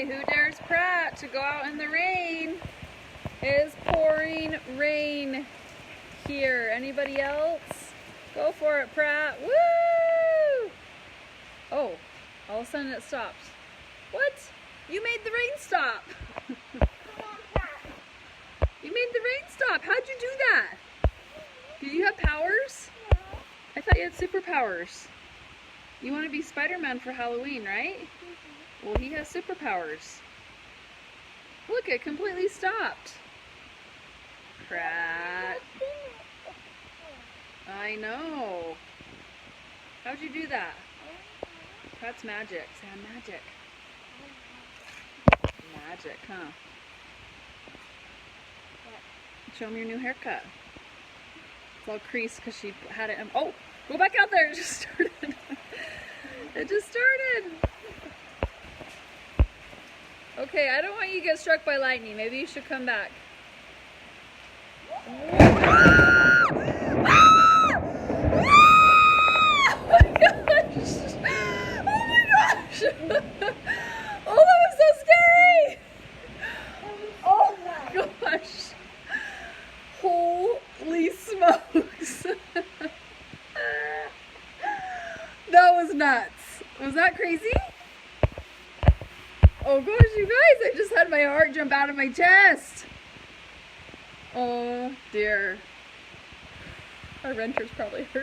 Okay, who dares Pratt to go out in the rain? It is pouring rain here. Anybody else? Go for it, Pratt. Woo! Oh, all of a sudden it stopped. What? You made the rain stop. You made the rain stop. How'd you do that? Do you have powers? I thought you had superpowers. You want to be Spider-Man for Halloween, right? Well, he has superpowers. Look, it completely stopped. Pratt. I know. How'd you do that? Pratt's magic. Sam, magic. Magic, huh? Show me your new haircut. It's all creased because she had it. Oh, go back out there. It just started. It just started. Okay, I don't want you to get struck by lightning. Maybe you should come back. Oh my gosh! Oh my gosh! Oh, that was so scary! Oh my gosh! Holy smokes! That was nuts. Was that crazy? Oh gosh, you guys, I just had my heart jump out of my chest. Oh dear. Our renter's probably hurt.